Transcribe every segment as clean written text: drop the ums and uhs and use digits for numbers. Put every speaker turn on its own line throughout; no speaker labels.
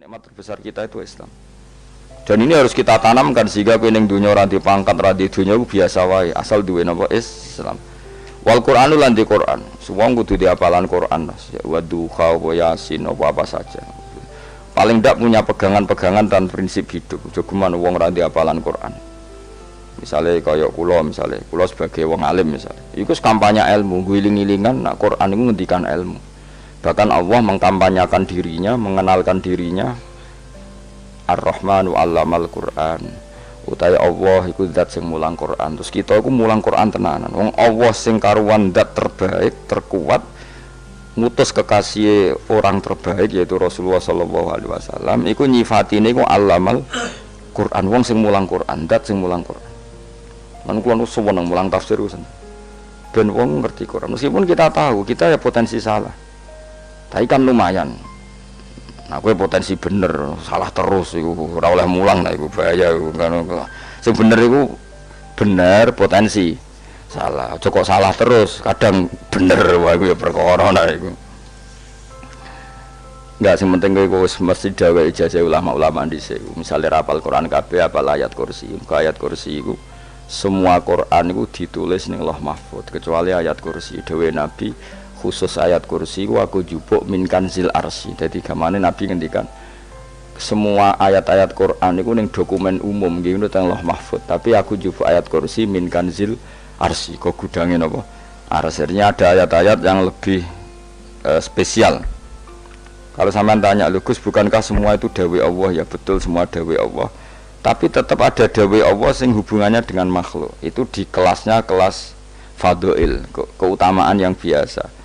Nikmat terbesar kita itu Islam. Dan ini harus kita tanamkan sehingga kowe ning dunya ora dipangkat, ora di dunya biasa wae, asal duwe napa Islam. Wal Qur'anu lan di Qur'an. Wong kudu diapalan Qur'an. Ya wadduha wa yasin apa saja. Paling ndak punya pegangan-pegangan dan prinsip hidup. Jogeman wong ora diapalan Qur'an. Misalnya kaya kula sebagai wong alim misalnya. Iku kampanye ilmu, guling-gilingan nak Qur'an iku ngendikan ilmu. Bahkan Allah mengkampanyakan dirinya, mengenalkan dirinya Ar-Rahmanu 'allamal Qur'an. Utai Allah iku zat sing mulang Qur'an. Terus kita iku mulang Qur'an tenanan. Wong Allah sing karuan zat terbaik, terkuat, ngutus kekasih orang terbaik yaitu Rasulullah sallallahu alaihi wasallam. Iku nyifatine iku 'allamal Qur'an. Wong sing mulang Qur'an, zat sing mulang Qur'an. Lan kula nu seneng mulang tafsir usen. Ben wong ngerti Qur'an. Meskipun kita tahu kita ya potensi salah. Tapi kan lumayan. Nah, kowe potensi bener, salah terus iku ora oleh mulang lah iku bahaya iku kan. Sing bener iku bener potensi. Salah, aja kok salah terus, kadang bener wae iku ya perkara nah iku. Enggak sing penting kowe wis mesti gawe ijazah ulama-ulama dhisik. Misale rapal Quran kabeh apal ayat kursi. Ayat kursi iku semua Quran iku ditulis ning Lauh Mahfuz kecuali ayat kursi dhewe Nabi. Khusus ayat kursi aku jupuk min kanzil arsy. Jadi gamane Nabi ngendikan semua ayat-ayat Quran itu ning dokumen umum nggih teng Lauh Mahfuz, tapi aku jupuk ayat kursi min kanzil arsy. Kok gudange napa? Arsirnya ada ayat-ayat yang lebih spesial. Kalau sampean tanya, "Lho Gus, bukankah semua itu dawuh Allah?" Ya betul semua dawuh Allah. Tapi tetap ada dawuh Allah sing hubungannya dengan makhluk. Itu di kelasnya kelas fadhil, keutamaan yang biasa.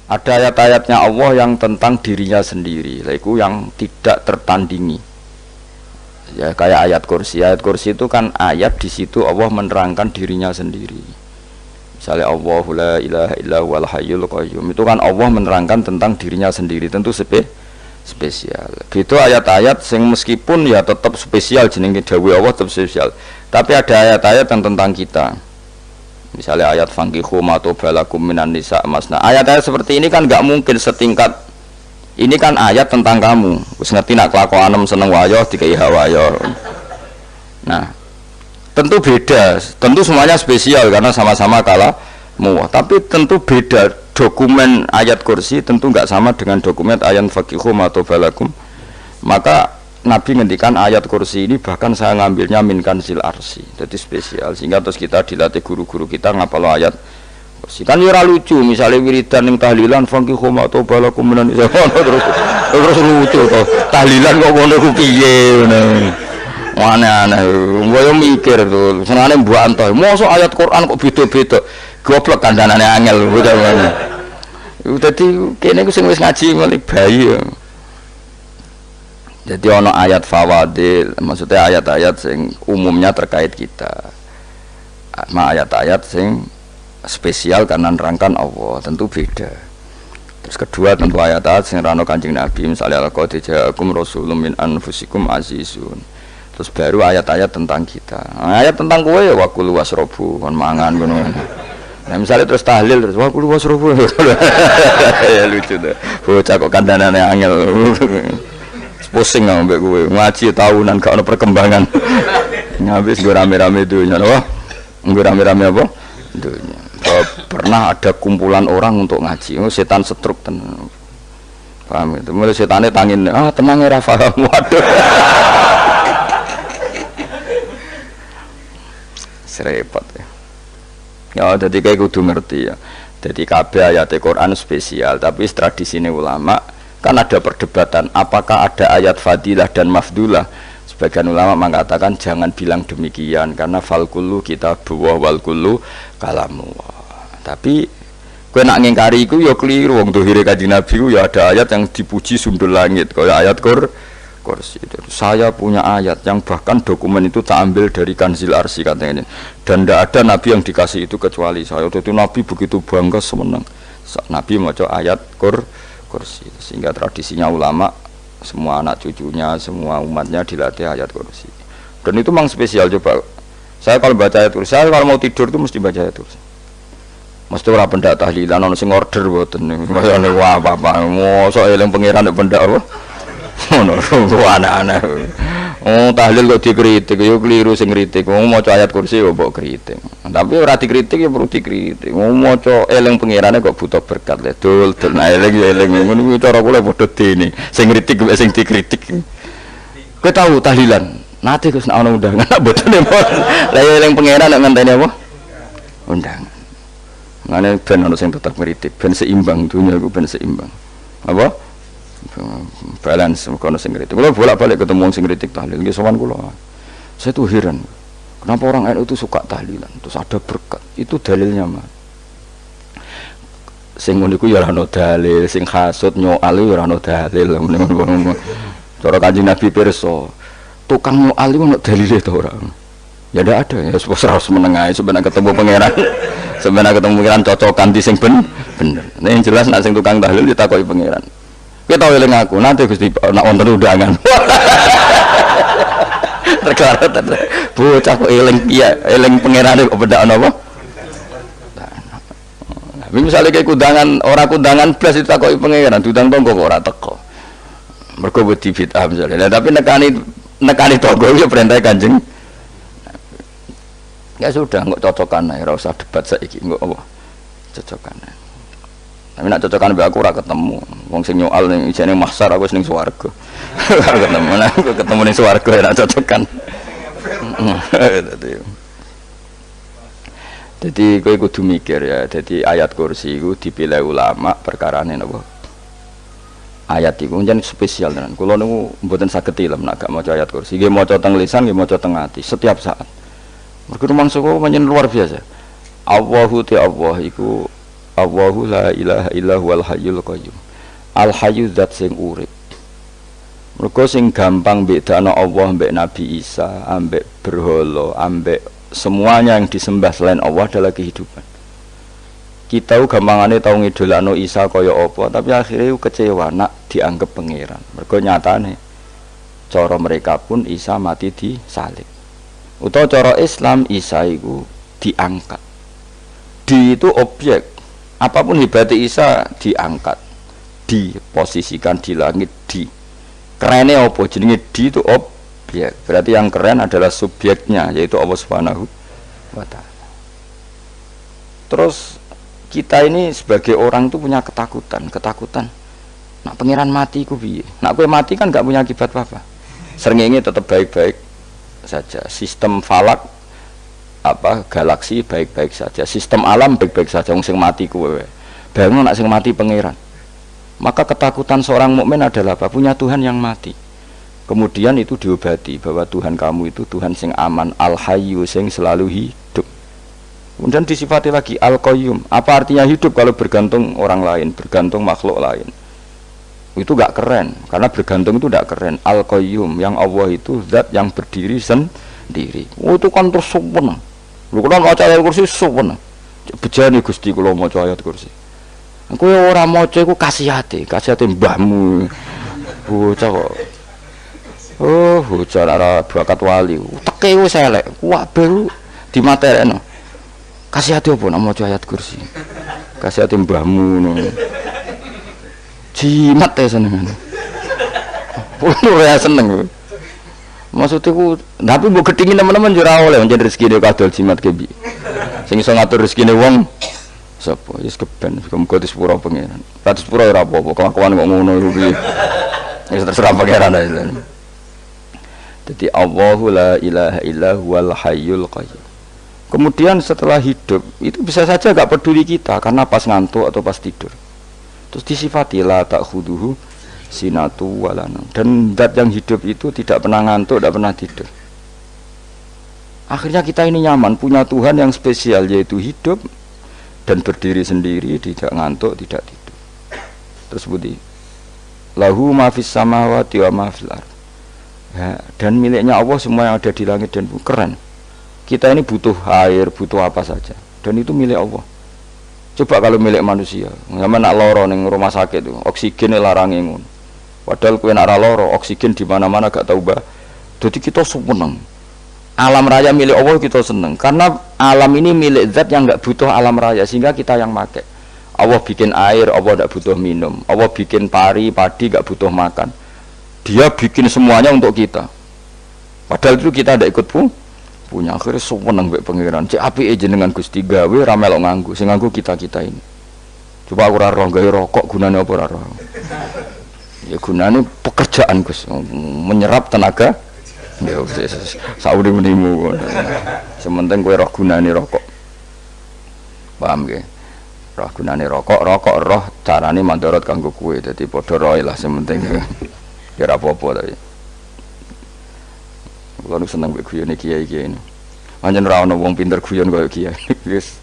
Ada ayat-ayatnya Allah yang tentang dirinya sendiri, itu yang tidak tertandingi. Ya kayak ayat kursi. Ayat kursi itu kan ayat di situ Allah menerangkan dirinya sendiri. Misalnya Allahu la ilaha illa huwal hayyul qayyum. Itu kan Allah menerangkan tentang dirinya sendiri, tentu spesial. Gitu ayat-ayat yang meskipun ya tetap spesial jenenge dawuh Allah tetap spesial. Tapi ada ayat-ayat yang tentang kita. Misalnya ayat fankihu ma tobalakum minan nisa masna. Ayat-ayat seperti ini kan nggak mungkin setingkat. Ini kan ayat tentang kamu. Wis ngerti nak kelakuanem seneng wayo dikai hawayo. Nah, tentu beda. Tentu semuanya spesial karena sama-sama kalamu. Tapi tentu beda. Dokumen ayat kursi tentu nggak sama dengan dokumen ayat fankihu ma tobalakum. Maka Nabi ngendikan ayat kursi ini bahkan saya ngambilnya min kanzil arsy. Jadi spesial sehingga terus kita dilatih guru-guru kita ngapal ayat kursi. Kan ora lucu misalnya wiridan ning tahlilan fankihu ma tobalakum minan nisa terus lucu to. Tahlilan kok ngono ku piye ngono. Aneh-aneh. Mbok mikir to. Senengane mbok antoh. Mosok ayat Quran kok beda-beda. Goblok kandhanane angel ngono. Dadi kene ku sing wis ngaji mulai bayi ya. Jadi ono ayat fawadil, maksudnya ayat-ayat sing umumnya terkait kita. Ayat-ayat sing spesial karena nerangkan Allah, tentu beda. Terus kedua tentu ayat-ayat sing rano Kanjeng Nabi, misalnya laqad ja'akum rasulun min anfusikum azizun. Terus baru ayat-ayat tentang kita. Ayat tentang kowe ya waqul wasrobu kon mangan ngono. Nah misalnya terus tahlil terus waqul wasrobu. Ya lucu tuh. Bocah kok kandhanane angel. Pusing ambek kowe ngaji tahunan gak ono perkembangan. Habis gue rame-rame dunya apa? Gue rame-rame apa? Dunya. Pernah ada kumpulan orang untuk ngaji. Setan setruk tenan. Paham itu. Mulai setane tangin, tenang ya Rafa. Waduh. Serepot ya. Ya jadi kayak kudu ngerti ya. Jadi kabeh ayat Al-Qur'an spesial, tapi tradisine ulama kan ada perdebatan apakah ada ayat fadilah dan mafdulah. Sebagian ulama mengatakan jangan bilang demikian karena fal kullu kitabullah wal kullu kalamullah. Tapi kowe nak ngingkari iku ya keliru. Wong dohire Kanjeng Nabi ku ya ada ayat yang dipuji sundul langit kaya ayat kursi. Saya punya ayat yang bahkan dokumen itu tak ambil dari kanzil arsy katanya. Dan tidak ada nabi yang dikasih itu kecuali saya. Itu nabi begitu bangga semenang. Nabi maca ayat kursi, sehingga tradisinya ulama semua anak cucunya semua umatnya dilatih ayat kursi. Dan itu memang spesial. Coba saya kalau baca ayat kursi, saya kalau mau tidur itu mesti baca ayat kursi. Mesti ora pendak tahlilan ono sing order mboten. Wah apa-apa. Mosok eling pangeran nek pendak apa? Ngono anak-anak. Oh tahlil kok dikritik, yo keliru sing kritik. Wong maca ayat kursi yo mbok kritik. Tapi ora dikritik ya perlu dikritik. Wong maca eling pangerane kok butuh berkat le. Dul nah eling yo eling ngono kuwi cara kula padha dene. Sing kritik mek sing dikritik. Kowe tahu tahlilan? Nate Gus ana undangan mboten mboten. Lah eling pangeran nek ngenteni apa? Undangan. Ngene ben ana sing tetep kritik, ben seimbang dunia iku ben seimbang. Apa? Balance kono sing kritik. Kula bolak-balik ketemu wong sing kritik tahlil nggih sowan kula. Saya tuh heran. Kenapa orang NU itu suka tahlilan? Terus ada berkat. Itu dalilnya mah. Sing ngono iku ya ora ono dalil, sing hasud nyoal ya ora ono dalil. Cara Kanjeng Nabi pirsa, tukang nyoal iku ono dalile to ora? Ya ndak ada ya harus menengahi sebenarnya ketemu pangeran. Sebenarnya ketemu pangeran cocokan di sing bener. Nah yang jelas nek sing tukang tahlil ditakoki pangeran. Kita tahu eling aku, nanti Gusti nak wonten undangan. Regara bocah kok eling iya, eling pangerane kok beda apa? Tapi misalnya kayak kundangan, orang kundangan plus itu takoki pangeran, diundang tonggo kok ora teko. Mergo wedi bid'ah misalnya. Tapi nekani tonggo ya perintah Kanjeng. Ya sudah, nggak cocokan ae, ora usah debat saiki, nggak apa. Cocokan ae. Tapi nak cocokan mbek aku ora ketemu. Wong sing nyoal ning isine mahsyar aku wis ning swarga. Ora ketemu, aku ketemu ning swarga ora cocokan. Jadi kowe kudu mikir ya. Jadi ayat kursi iku dipilih ulama perkarane napa? Ayat iku njen spesial tenan. Kula niku mboten saged ilem nek gak maca ayat kursi. Nggih maca teng lisan, nggih maca teng ati setiap saat. Mergo mangsa kok pancen luar biasa. Allahu ta Allah iku Allahu la ilaha illa huwal hayyul qayyum. Al hayyu zat sing urip. Mergo sing gampang bedana Allah mbek Nabi Isa, ambek berhala, ambek semuanya yang disembah selain Allah adalah kehidupan. Kita gampangane tau ngidolakno Isa kaya apa, tapi akhirnya kecewa nak dianggap pangeran. Mergo nyatane cara mereka pun Isa mati disalib. Utawa cara Islam Isa iku diangkat. Di itu objek. Apapun hebatnya Isa diangkat, diposisikan di langit, di kerennya apa jenenge di itu objek. Berarti yang keren adalah subjeknya, yaitu Allah Subhanahu wa Ta'ala. Terus kita ini sebagai orang itu punya ketakutan. Nak pangeran mati ku piye? Nak kowe mati kan gak punya akibat apa-apa. Srengenge tetap baik-baik saja. Sistem falak galaksi baik-baik saja, sistem alam baik-baik saja. Wong sing mati kuwe bayangno nek sing mati pangeran. Maka ketakutan seorang mukmin adalah apa? Punya Tuhan yang mati. Kemudian itu diobati bahwa Tuhan kamu itu Tuhan sing aman, al-hayyu sing selalu hidup. Kemudian disifati lagi al-qayyum. Apa artinya hidup kalau bergantung orang lain, bergantung makhluk lain? Itu gak keren, karena bergantung itu gak keren. Al-qayyum, yang Allah itu zat yang berdiri sendiri. Oh itu kan terus sempurna. Lho kula maca ayat kursi suwen. Bejane Gusti kula maca ayat kursi. Kowe ora maca iku kasihate mbahmu. Bocah kok. Oh, bocah ora bakat wali. Teke wis elek. Kabeh dimaterekno. Kasihate opo nek maca ayat kursi? Kasihate mbahmu ngono. Jimat ya senengane. Ora seneng. Maksudnya ku, tapi mbok gedhingi teman-teman yo ora oleh njen rezekine kadol jimat ke piye. Sing iso ngatur rezekine wong sapa? Wis keben, muga disepuro pangeran. Ratus pura ora apa-apa, kelakuan kok ngono iku piye. Wis terserah pangeran ae. Jadi Allahu la ilaha illa huwal hayyul qayyum. Kemudian setelah hidup, itu bisa saja gak peduli kita karena pas ngantuk atau pas tidur. Terus disifati la ta'khuduhu sinatu walanu, dan zat yang hidup itu tidak pernah ngantuk, tidak pernah tidur. Akhirnya kita ini nyaman punya Tuhan yang spesial, yaitu hidup dan berdiri sendiri, tidak ngantuk, tidak tidur. Terus budi lahu ma fis samawati wa ma fil ardh. Ya, dan miliknya Allah semua yang ada di langit dan bumi. Keren. Kita ini butuh air, butuh apa saja, dan itu milik Allah. Coba kalau milik manusia, zaman nak loro ning rumah sakit itu, oksigen larange ngono. Padahal kowe nak loro, oksigen di mana-mana gak tahu bah. Jadi kita seneng. Alam raya milik Allah kita seneng, karena alam ini milik zat yang gak butuh alam raya, sehingga kita yang pakai. Allah bikin air, Allah gak butuh minum. Allah bikin padi gak butuh makan. Dia bikin semuanya untuk kita. Padahal itu kita tidak ikut punya. Akhirnya seneng mbek pangeran. Cek apike jenengan Gusti gawe ra melok nganggo. Sing nganggo kita-kita ini. Coba aku ora roh gawe rokok gunane apa ora roh. Ya gunane pekerjaan Gus, menyerap tenaga. Ya wis saurip-uripmu. Sementing kowe roh gunane rokok. Paham nggih? Roh gunane rokok roh carane mandorot kanggo kowe. Dadi padha roe lah sementing. Ya ora apa-apa tapi. Kulo nu seneng mbek guyone kiai-kiai ini. Pancen ora ana wong pinter guyon kaya kiai. Wis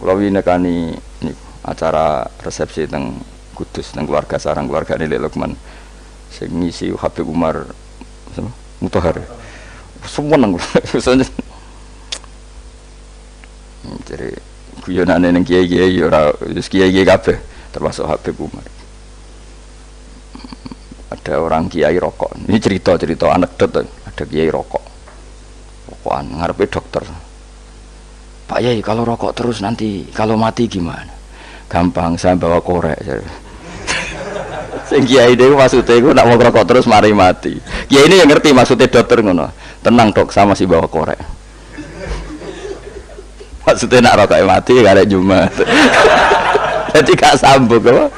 kula winekani niku acara resepsi teng Kudus teng keluarga sarang keluargane Lek Lukman. Sing ngisi Habib Umar Mutahar. Seneng kula. Jadi guyonane ning kiai-kiai ora wis kiai-kiai kabeh termasuk Habib Umar. Ada orang kiai rokok. Ini cerita anekdot. Ada kiai rokok. Rokokan ngarepe dokter. Pak Yai, kalau rokok terus nanti kalau mati gimana? Gampang, saya bawa korek. Sing kiai dhewe maksudnya iku nak mau rokok terus mari mati. Kiai ini yang ngerti maksudnya dokter ngono. Tenang dok, saya masih bawa korek. Maksudnya nak rokok mati gak ada Jumat. Jadi gak sambung apa?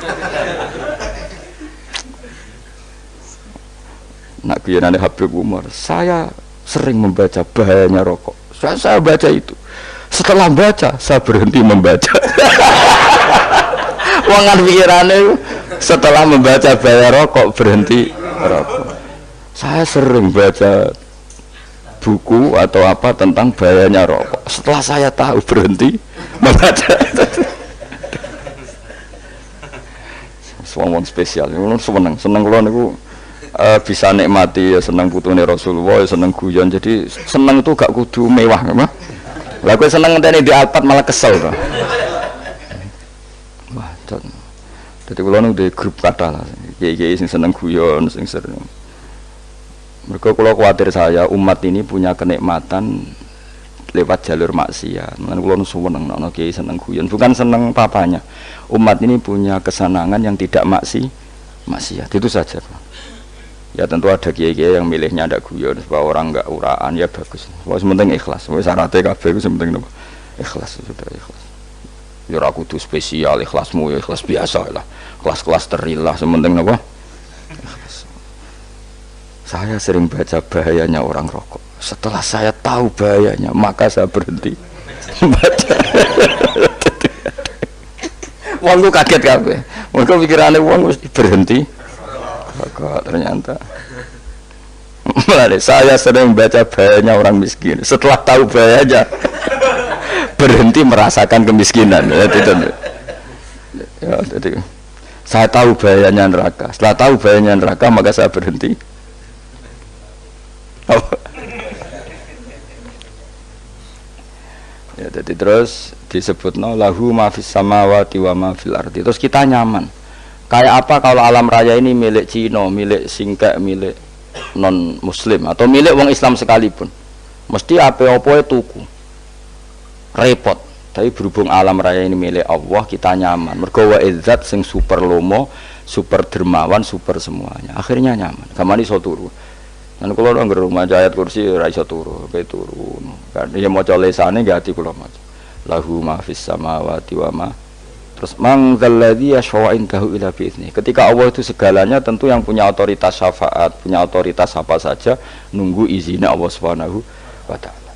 Nak guyonane Habib Umar, saya sering membaca bahayanya rokok. Saya baca itu. Setelah baca, saya berhenti membaca. Wangan pikirannya setelah membaca bahaya rokok berhenti rokok. Saya sering baca buku atau apa tentang bahayanya rokok. Setelah saya tahu berhenti membaca. Suwon spesial, seneng kula niku bisa nikmati ya seneng putune Rasulullah, ya seneng guyon. Jadi seneng itu gak kudu mewah, mah. Lah kowe seneng ngenteni di Alphard malah kesel to. Wah, dadi kula nu di grup kathah lah. Kiai-kiai sing seneng guyon, sing sering. Mergo kula kuwatir saya umat ini punya kenikmatan lewat jalur maksiat. Mulane kula nu seneng ana kiai seneng guyon, bukan seneng papanya. Umat ini punya kesenangan yang tidak maksiat. Itu saja. Ya tentu ada kiai-kiai yang milihnya ada guyon supaya orang enggak uraan, ya bagus. Wis penting ikhlas. Wis syaratnya kabeh iku penting napa? Ikhlas, sudah ikhlas. Ya ora kudu spesial ikhlasmu, ya ikhlas biasa lah. Kelas-kelas terilah sementing napa? Ikhlas. Saya sering baca bahayanya orang rokok. Setelah saya tahu bahayanya, maka saya berhenti baca. Wong ku kaget kabeh. Mergo pikirane wong wis berhenti. Kok ternyata malah saya sering baca bahayanya orang miskin. Setelah tahu bahayanya berhenti merasakan kemiskinan. Ya, jadi saya tahu bahayanya neraka. Setelah tahu bahayanya neraka maka saya berhenti. Ya, jadi terus disebutno lahu ma fis samawati wa ma fil ardi. Terus kita nyaman. Kayak apa kalau alam raya ini milik Cina, milik Singkek, milik non Muslim atau milik wong Islam sekalipun, mesti apa-apa tuku, repot. Tapi berhubung alam raya ini milik Allah, kita nyaman. Mergo wa izzat sing super lomo, super dermawan, super semuanya. Akhirnya nyaman. Kamane iso turu. Lan kula nang rumah ayat kursi ora iso turu, kae turu. Kan ya maca lesane nggih ati kula maca. Lahu ma fis samawati wa ma. Terus man dzalladzi yashfa'u indahu illa bi'idznih. Ketika Allah itu segalanya, tentu yang punya otoritas syafaat, punya otoritas apa saja, nunggu izinnya Allah Subhanahu wa taala.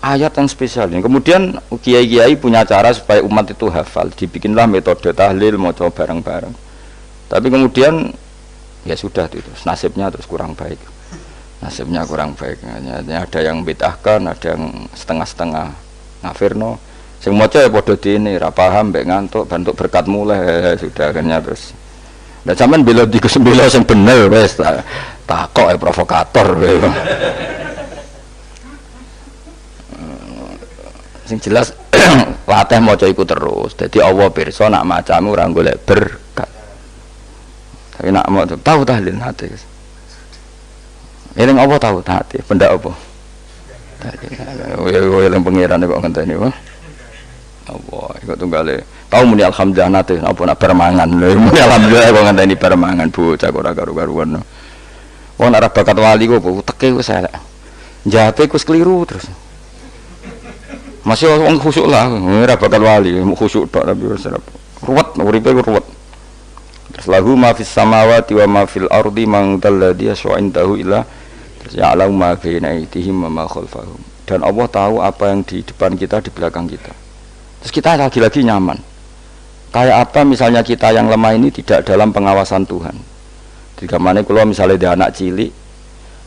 Ayat yang spesial ini. Kemudian kiai-kiai punya cara supaya umat itu hafal, dibikinlah metode tahlil maca bareng-bareng. Tapi kemudian ya sudah itu, nasibnya terus kurang baik. Nasibnya kurang baik. Ada yang bid'ahkan, ada yang setengah-setengah ngafirno. Sing maca ya padha dene ra paham mbek ngantuk bentuk berkat mulai sudah akhirnya terus. Lah sampean bela dikesembela sing bener wis takok provokator kowe. Sing jelas latih maca iku terus. Dadi Allah pirsa nak macamu ora golek berkat. Tapi nak mau tahu tahlil hati. Eling apa tahu hati? Benda apa? Tahlil. Yang pangeran kok ngenteni wae. Allah, iku tunggale Tahu muni alhamdulillah nate apa nak permangan. Muni alhamdulillah kok ngenteni permangan bocah ora karo-karuan. Wong ora bakat wali kok teke wis elek. Njape wis keliru terus. Masih wong khusyuk lah, ora bakat wali, khusyuk tok tapi wis ruwet uripe ruwet. Terus lahu ma fis samawati wa ma fil ardi man dalladhi yasha'indahu illa ya'lamu ma baina aydihim wa ma khalfahum. Dan Allah tahu apa yang di depan kita, di belakang kita. Terus kita lagi-lagi nyaman. Kayak apa misalnya kita yang lemah ini tidak dalam pengawasan Tuhan. Jika mana kalau misalnya dia anak cilik,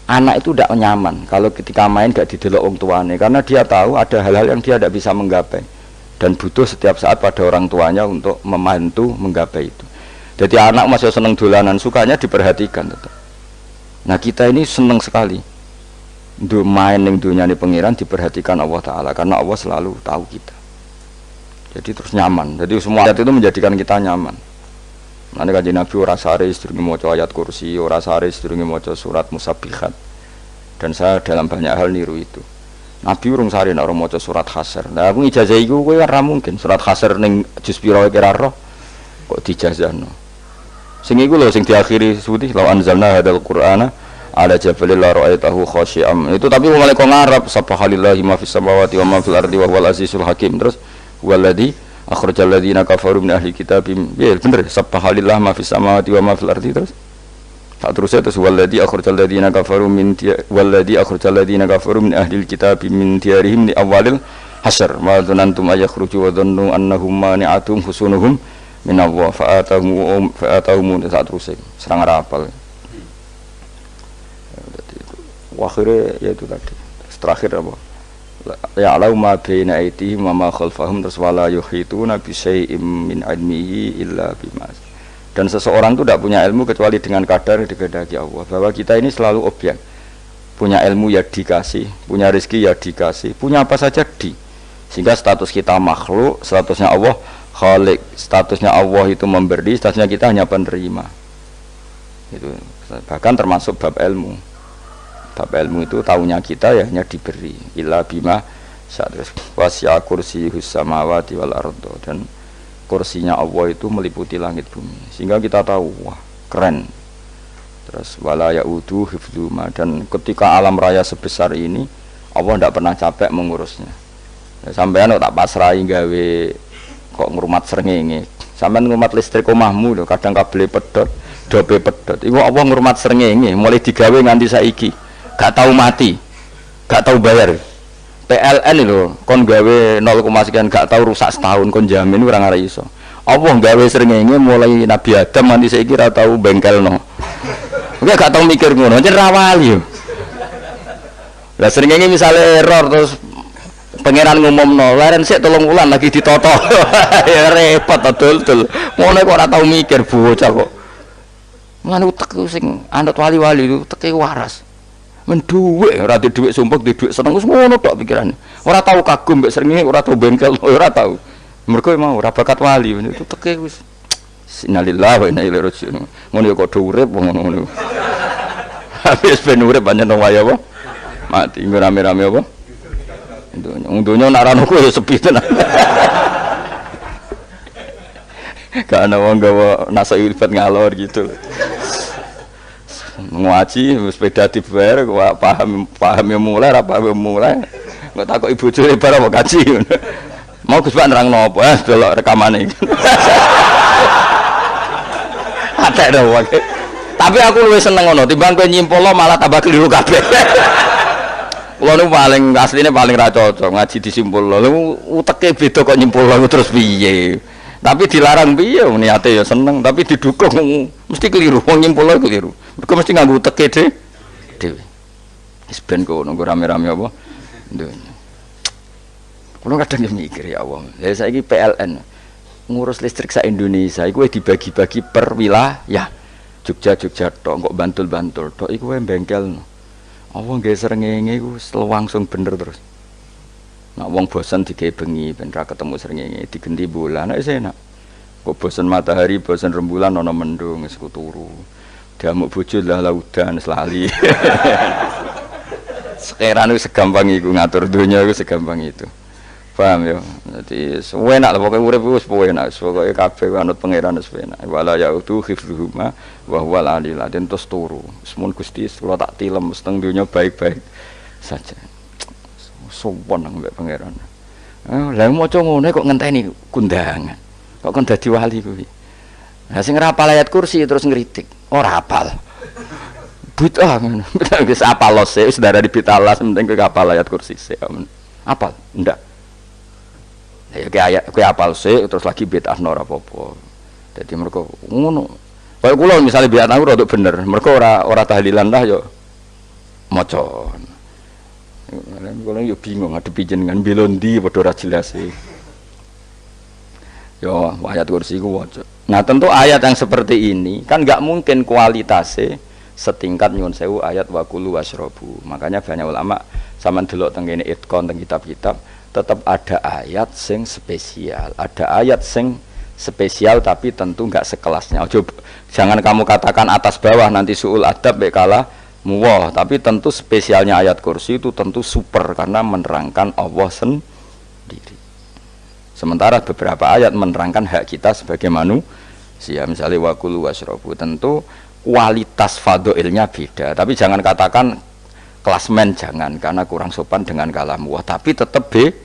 anak itu tidak nyaman kalau ketika main tidak didelok orang tuanya, karena dia tahu ada hal-hal yang dia tidak bisa menggapai dan butuh setiap saat pada orang tuanya untuk membantu menggapai itu. Jadi anak masih seneng dolanan, sukanya diperhatikan tetap. Nah kita ini seneng sekali untuk main yang dunia ini pengiran diperhatikan Allah Ta'ala, karena Allah selalu tahu kita. Jadi terus nyaman. Jadi semua ayat itu menjadikan kita nyaman. Nanti kajian Nabi ora sare sedurunge maca ayat kursi, ora sare sedurunge maca surat musabbihat. Dan saya dalam banyak hal niru itu. Nabi urung sare nek ora maca surat Hasyr. Lah aku ijazah iku kowe ora mungkin surat Hasyr ning juz pira kira roh kok dijazahno. Sing iku lho sing diakhiri suti law anzalna hadzal qur'ana ala jabalil la ra'aitahu khashi'am. Itu tapi mulai kok ngarep subhanallahi ma fis samawati wa ma fil ardi wa huwal azizul hakim. Terus walladzi akhrajal ladzina kafaru min ahli kitab. Ya bener subhanallah ma fis samawati wa ma fil ardi. Terus tak terusnya terus walladzi akhrajal ladzina kafaru min ahli kitab min diyarihim li awalil hasyr ma dzanantum ayakhruju wa dhannu annahum mani'atum husunuhum min Allah fa'atahum tak terusnya serang rapal. Akhirnya yaitu tadi terakhir apa ya'lamu ma baina aydihim wa ma khalfahum terus wala yuhituna bi syai'im min ilmihi illa bima. Dan seseorang itu tidak punya ilmu kecuali dengan kadar yang dikehendaki Allah. Bahwa kita ini selalu objek. Punya ilmu ya dikasih, punya rezeki ya dikasih, punya apa saja di. Sehingga status kita makhluk, statusnya Allah khalik, statusnya Allah itu memberi, statusnya kita hanya penerima. Itu bahkan termasuk bab ilmu. Bab ilmu itu tahunya kita ya hanya diberi illa bima sa'atus wasi'a kursiyus samawati wal ardo, dan kursinya Allah itu meliputi langit bumi sehingga kita tahu wah keren. Terus wala ya'udu hifdzuma, dan ketika alam raya sebesar ini Allah tidak pernah capek mengurusnya. Ya, sampean tak pasrahi gawe kok ngrumat srengenge, sampean ngrumat listrik omahmu lho kadang kabel pedhot dobe pedhot iku Allah ngrumat srengenge mulai digawe nganti saiki gak tahu mati, gak tahu bayar. PLN lho, kon gawe 0, sekian gak tahu rusak setahun, kon jamin ora ngara iso. Allah gawe srengenge mulai Nabi Adam nganti saiki ora tahu bengkelno. Enggak gak tahu mikir ngono, jen rawali yo. Lah srengenge misale error terus pangeran ngumumno, leren sik 3 wulan lagi ditoto. Ya repot dol-dol. Ngono kok ora tahu mikir bocah kok. Ngono utek sing anut wali-wali itu teke waras. Menduwe ora di dhuwit sumpek di dhuwit seneng wis ngono tok pikirane. Ora tahu kagum mbek srengenge, ora tahu bengkel, ora tahu. Mergo mau ora bakat wali itu teke wis innalillahi wa inna ilaihi raji'un. Ngono ya kok urip ngono. Habis ben urip pancen wae apa? Mati rame-rame apa? Untunya nak rano ku ya sepi tenan. Gak ana wong gawa nasa ilfat ngalor gitu. Ngaji sepeda dibayar paham yang mulai apa yang mulai nggak takut ibu cuy barang mau kaji mau Gus Pak nerang nopo delok rekamane ada dong tapi aku lebih seneng ngono timbang kowe nyimpul lo malah tambah keliru kabeh. Kulo nu paling asline paling ra cocok ngaji disimpul lo uteke beda kok nyimpul lo terus piye. Tapi dilarang piye niate ya seneng tapi didukung mesti keliru wong nyimpul keliru mergo mesti nganggo teke dhewe wis ben kono rame-rame apa ndonya. Kulo kadang mikir ya Allah ya saiki PLN ngurus listrik sak Indonesia iku dibagi-bagi per wilayah. Jogja tok kok Bantul tok iku wae bengkelno apa nggih srengenge iku langsung bener terus. Nak wong bosan digawe bengi ben ra ketemu srengenge digenti bulan nek enak. Kok bosan matahari, bosan rembulan ana mendung wis turu. Diamuk bojo lah laudan selali. Sekarang itu segampang iku ngatur dunia itu segampang itu. Paham ya? Jadi enak lah pokoknya urip wis enak, pokoke kabeh anut pangeran wis enak. Wala yautu khifruhuma wa huwal alil azim terus turu. Semun Gusti kula tak tilem seteng donya baik-baik saja. Sopan nang mbek pangeran. Lah maca ngono kok ngenteni kundangan. Kok kon dadi wali kuwi. Lah sing ora hafal ayat kursi terus ngritik. Ora hafal. Bid'ah ngono. Wis apal lose wis darani bid'ah penting kowe hafal ayat kursi sik. Apal? Ndak. Ya kayak apal sih terus lagi bid'ah ora apa-apa. Dadi mergo ngono. Kaya kula misale bid'ah ora bener, mergo ora tahlilan lah yo maca. Kula yo bingung ngadepi jenengan bela ndi padha ora jelas e. Yo ayat kursi ku waca. Nah, tentu ayat yang seperti ini kan enggak mungkin kualitasnya setingkat nyuwun sewu ayat wa kulu wasrobu. Makanya banyak ulama sampean delok teng kene itqon teng kitab-kitab tetap ada ayat sing spesial, ada ayat sing spesial tapi tentu enggak sekelasnya. Jangan kamu katakan atas bawah nanti suul adab bekala muwah, tapi tentu spesialnya ayat kursi itu tentu super karena menerangkan Allah sendiri. Sementara beberapa ayat menerangkan hak kita sebagai manusia, misalnya wa kulu wasrobu, tentu kualitas fadhailnya beda. Tapi jangan katakan klasmen, jangan, karena kurang sopan dengan kalam wah, tapi tetap beda.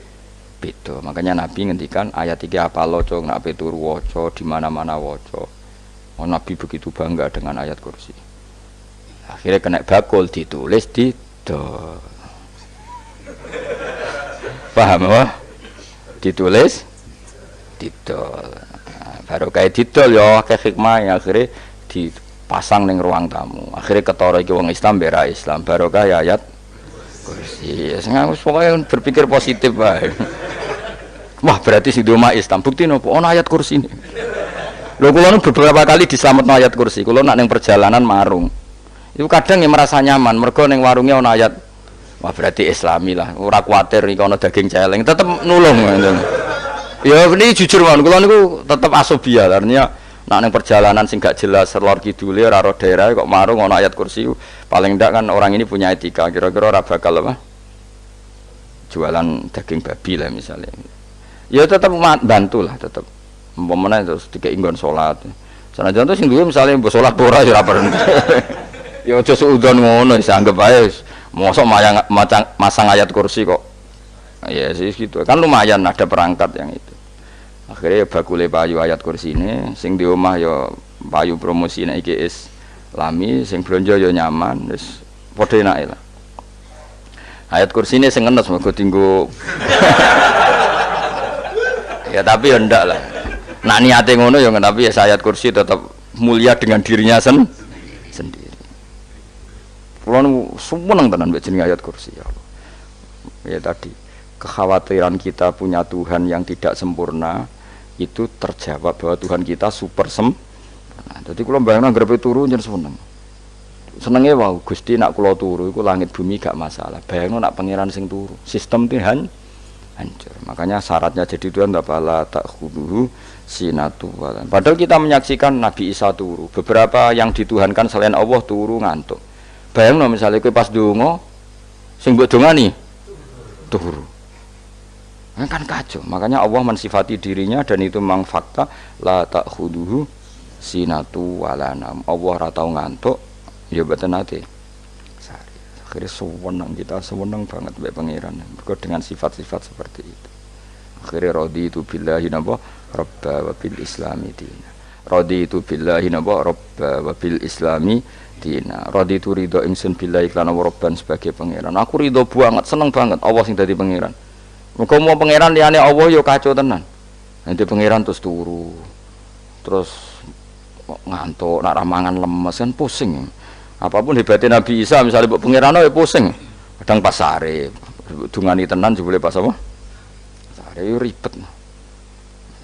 Makanya Nabi ngendikan ayat 3 apa loco nak turu waca di mana-mana waca. Oh, Nabi begitu bangga dengan ayat kursi. Akhirnya kena bakul ditulis di dol. Paham apa? Ditulis di dol. Nah, baru kayak didol ya kayak hikmah akhirnya dipasang ning ruang tamu. Akhirnya ketara iki wong Islam bera Islam baru kayak ayat kursi. Sengaus pokoknya berpikir positif bae. Wah, berarti sing di omah Islam bukti nopo ono ayat kursi ini. Lho kula nu beberapa kali diselametno ayat kursi. Kula nak ning perjalanan marung. Itu kadang yang merasa nyaman mergo ning warungnya ono ayat. Wah, berarti Islami lah. Ora kuwatir iki ono daging celeng, tetep nulung ngoten. Ya ini jujur mawon kula niku tetep asobia artinya nak ning perjalanan sing gak jelas lor kidule ora ro daerah kok marung ono ayat kursi. Paling ndak kan orang ini punya etika, kira-kira ora bakal apa? Jualan daging babi lah misalnya. Ya tetap bantu lah tetap. Umpamane terus dikek nggon salat. Sanajan to sing duwe misale mbok salat ora ya ora perlu. Ya aja suudon ngono wis anggap ae mosok masang ayat kursi kok. Ya sih gitu. Kan lumayan ada perangkat yang itu. Akhirnya bakule payu ayat kursi ini sing di omah ya payu promosi nek iki Islami sing blonjo ya nyaman wis padha enake lah. Ayat kursi ini sing ngenes mergo tinggo. Ya tapi ya ndak lah. Nak niate ngono ya tapi ya ayat kursi tetap mulia dengan dirinya sendiri. Kulo seneng tenan mbek jeneng ayat kursi ya Allah. Ya tadi kekhawatiran kita punya Tuhan yang tidak sempurna itu terjawab bahwa Tuhan kita super sempurna. Jadi kula bayangno grepe turu njen seneng. Senenge wae Gusti nak kula turu iku langit bumi gak masalah. Bayangno nak pangeran sing turu, sistem Tuhan hancur. Makanya syaratnya jadi Tuhan tapala takhuduhu sinatu walan. Padahal kita menyaksikan Nabi Isa turu. Beberapa yang dituhankan selain Allah turu ngantuk. Bayangno misalnya kowe pas donga sing mbok dongani turu. Kan kacau. Makanya Allah mensifati dirinya dan itu memang fakta la takhuduhu sinatu walanam. Allah ora tau ngantuk, ya mboten nate. Akhirnya sewenang banget mbek pangeran. Mergo dengan sifat-sifat seperti itu. Akhirnya raditu billahi napa rabba wa bil islami dina. Raditu billahi napa rabba wa bil islami dina. Raditu ridho ingsun billahi lan rabban sebagai pangeran. Aku ridho banget, seneng banget Allah sing dadi pangeran. Muga mau pangeran liyane Allah ya kacau tenan. Nanti pangeran terus turu. Terus ngantuk, nak ramangan lemes kan pusing. Apapun hebatnya Nabi Isa misalnya buat pangeran ya pusing. Kadang pas sare, dungani tenan jebule pas apa? Sare ribet.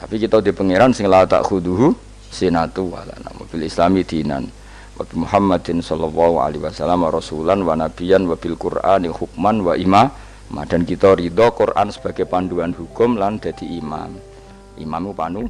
Tapi kita di pangeran sing la takhuduhu sinatu wala bil islami dinan. Wa Muhammadin sallallahu alaihi wasallam rasulan wa nabiyan wa bil Qur'ani hukman wa imam. Dan kita ridho Quran sebagai panduan hukum lan dadi imam. Imam itu panu